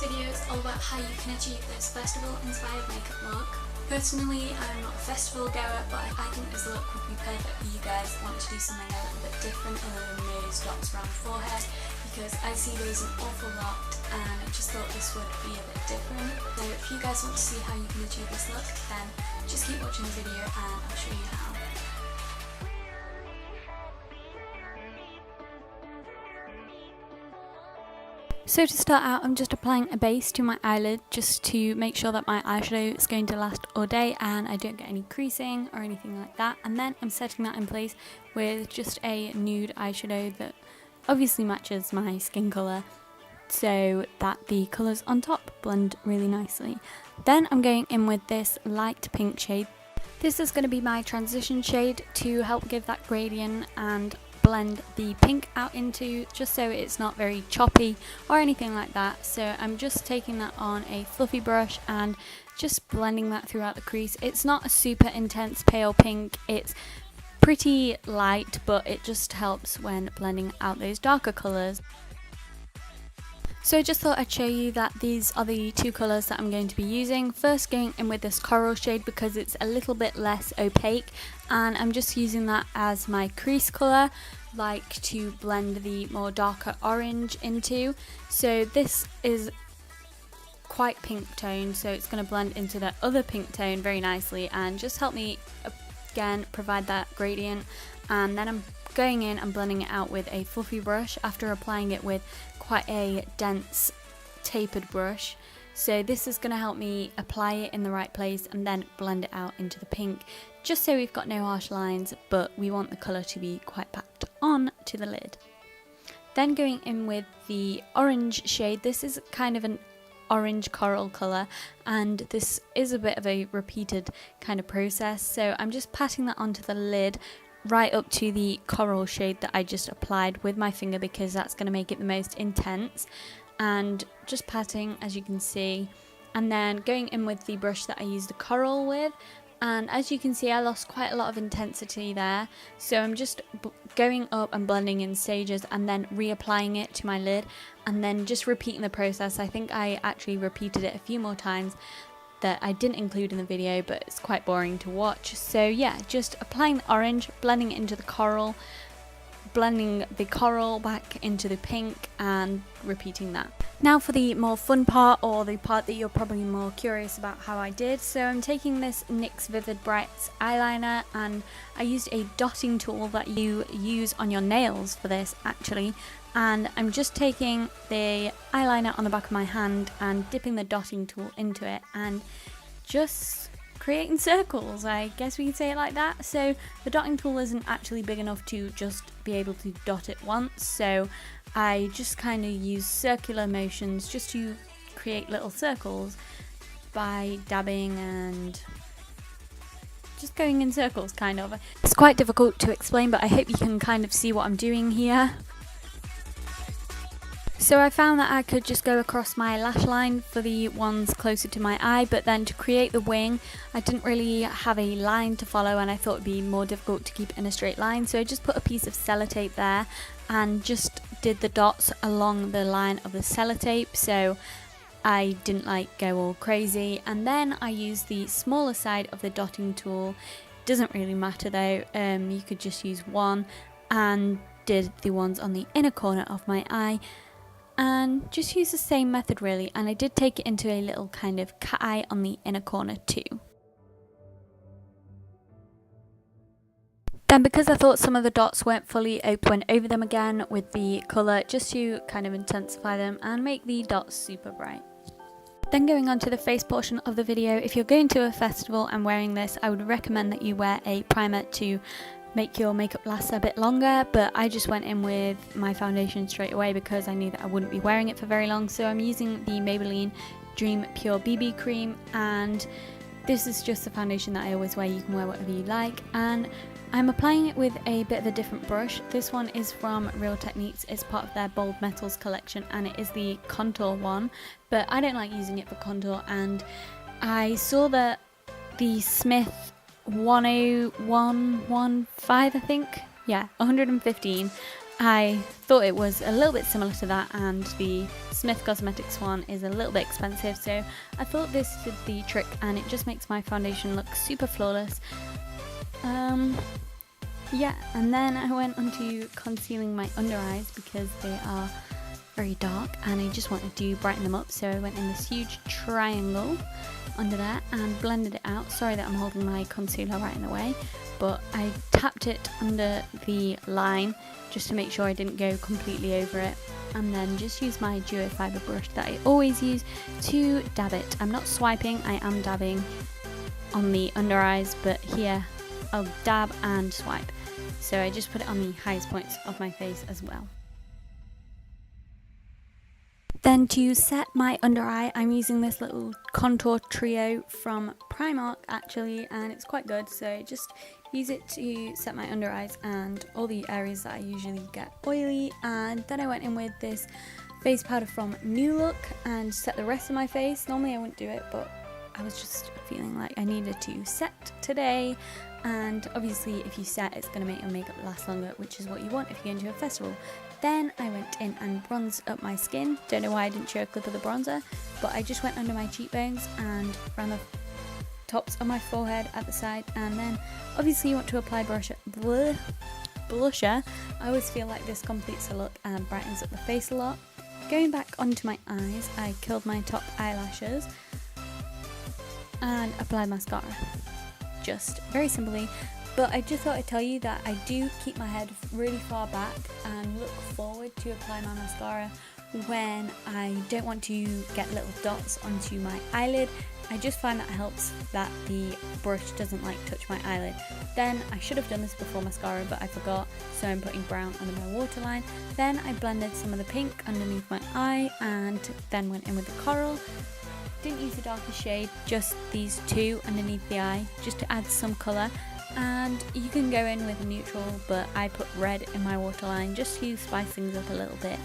video is all about how you can achieve this festival-inspired makeup look. Personally, I'm not a festival goer, but I think this look would be perfect for you guys that want to do something a little bit different other than those dots around the forehead, because I see those an awful lot and I just thought this would be a bit different. So if you guys want to see how you can achieve this look, then just keep watching the video and I'll show you how. So to start out, I'm just applying a base to my eyelid just to make sure that my eyeshadow is going to last all day and I don't get any creasing or anything like that. And then I'm setting that in place with just a nude eyeshadow that obviously matches my skin colour, so that the colours on top blend really nicely. Then I'm going in with this light pink shade. This is going to be my transition shade to help give that gradient and blend the pink out into, just so it's not very choppy or anything like that. So I'm just taking that on a fluffy brush and just blending that throughout the crease. It's not a super intense pale pink, it's pretty light, but it just helps when blending out those darker colours. So I just thought I'd show you that these are the two colours that I'm going to be using. First, going in with this coral shade because it's a little bit less opaque, and I'm just using that as my crease colour, like to blend the more darker orange into. So this is quite pink tone, so it's going to blend into that other pink tone very nicely and just help me again provide that gradient. And then I'm going in and blending it out with a fluffy brush after applying it with quite a dense tapered brush. So this is going to help me apply it in the right place and then blend it out into the pink, just so we've got no harsh lines, but we want the colour to be quite packed on to the lid. Then going in with the orange shade. This is kind of an orange coral colour, and this is a bit of a repeated kind of process, so I'm just patting that onto the lid right up to the coral shade that I just applied with my finger, because that's going to make it the most intense, and just patting, as you can see, and then going in with the brush that I used the coral with. And as you can see, I lost quite a lot of intensity there, so I'm just going up and blending in stages and then reapplying it to my lid and then just repeating the process. I think I actually repeated it a few more times that I didn't include in the video, but it's quite boring to watch. So yeah, just applying the orange, blending it into the coral, blending the coral back into the pink and repeating that. Now for the more fun part, or the part that you're probably more curious about how I did. So I'm taking this NYX Vivid Brights eyeliner, and I used a dotting tool that you use on your nails for this actually, and I'm just taking the eyeliner on the back of my hand and dipping the dotting tool into it and just creating circles, I guess we could say it like that. So the dotting tool isn't actually big enough to just be able to dot it once, so I just kind of use circular motions just to create little circles by dabbing and just going in circles kind of. It's quite difficult to explain, but I hope you can kind of see what I'm doing here. So I found that I could just go across my lash line for the ones closer to my eye, but then to create the wing I didn't really have a line to follow and I thought it would be more difficult to keep in a straight line, so I just put a piece of sellotape there and just did the dots along the line of the sellotape, so I didn't like go all crazy. And then I used the smaller side of the dotting tool, doesn't really matter though, you could just use one, and did the ones on the inner corner of my eye and just use the same method really, and I did take it into a little kind of cat eye on the inner corner too. Then because I thought some of the dots weren't fully open, went over them again with the colour just to kind of intensify them and make the dots super bright. Then going on to the face portion of the video, if you're going to a festival and wearing this, I would recommend that you wear a primer to make your makeup last a bit longer, but I just went in with my foundation straight away because I knew that I wouldn't be wearing it for very long. So I'm using the Mayelline Dream Pure BB cream, and this is just the foundation that I always wear. You can wear whatever you like, and I'm applying it with a bit of a different brush. This one is from Real Techniques, it's part of their Bold Metals collection and it is the contour one, but I don't like using it for contour, and I saw that the Smith 10115, I think, yeah, 115 I thought it was a little bit similar to that, and the BhCosmetics one is a little bit expensive, so I thought this did the trick and it just makes my foundation look super flawless. Yeah, and then I went on to concealing my under eyes because they are very dark and I just wanted to brighten them up, so I went in this huge triangle under there and blended it out. Sorry that I'm holding my concealer right in the way, but I tapped it under the line just to make sure I didn't go completely over it, and then just use my duo fibre brush that I always use to dab it. I'm not swiping, I am dabbing on the under eyes, but here I'll dab and swipe. So I just put it on the highest points of my face as well. Then to set my under eye, I'm using this little contour trio from Primark actually, and it's quite good, so just use it to set my under eyes and all the areas that I usually get oily. And then I went in with this face powder from Nude and set the rest of my face. Normally I wouldn't do it, but I was just feeling like I needed to set today, and obviously if you set, it's going to make your makeup last longer, which is what you want if you're going to a festival. Then I went in and bronzed up my skin. Don't know why I didn't show a clip of the bronzer, but I just went under my cheekbones and around the tops of my forehead at the side, and then obviously you want to apply blusher. I always feel like this completes the look and brightens up the face a lot. Going back onto my eyes, I curled my top eyelashes and applied mascara, just very simply. But I just thought I'd tell you that I do keep my head really far back and look forward to apply my mascara when I don't want to get little dots onto my eyelid. I just find that helps, that the brush doesn't like touch my eyelid. Then I should have done this before mascara, but I forgot, so I'm putting brown under my waterline. Then I blended some of the pink underneath my eye and then went in with the coral. Didn't use the darkest shade, just these two underneath the eye, just to add some colour. And you can go in with neutral, but I put red in my waterline just to spice things up a little bit.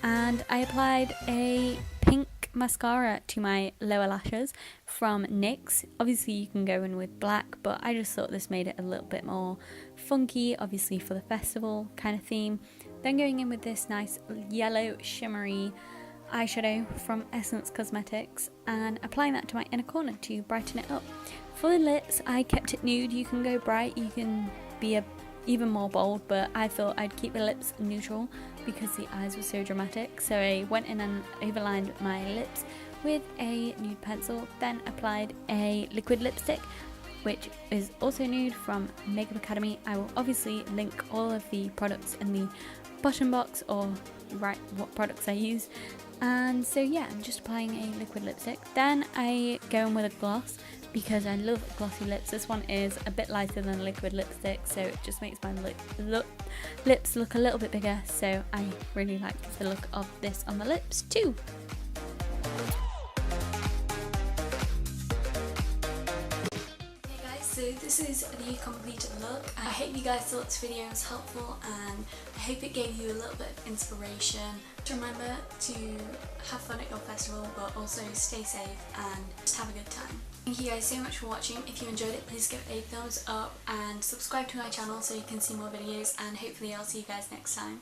And I applied a pink mascara to my lower lashes from NYX. Obviously you can go in with black, but I just thought this made it a little bit more funky, obviously for the festival kind of theme. Then going in with this nice yellow shimmery eyeshadow from BhCosmetics and applying that to my inner corner to brighten it up. For the lips, I kept it nude. You can go bright, you can be even more bold, but I thought I'd keep the lips neutral because the eyes were so dramatic. So I went in and overlined my lips with a nude pencil, then applied a liquid lipstick, which is also nude from Makeup Academy. I will obviously link all of the products in the bottom box, or write what products I use. And so yeah, I'm just applying a liquid lipstick. Then I go in with a gloss because I love glossy lips. This one is a bit lighter than liquid lipstick, so it just makes my lips look a little bit bigger, so I really like the look of this on the lips too. So this is the completed look. I hope you guys thought this video was helpful, and I hope it gave you a little bit of inspiration. Remember to have fun at your festival, but also stay safe and just have a good time. Thank you guys so much for watching. If you enjoyed it, please give it a thumbs up and subscribe to my channel so you can see more videos, and hopefully I'll see you guys next time.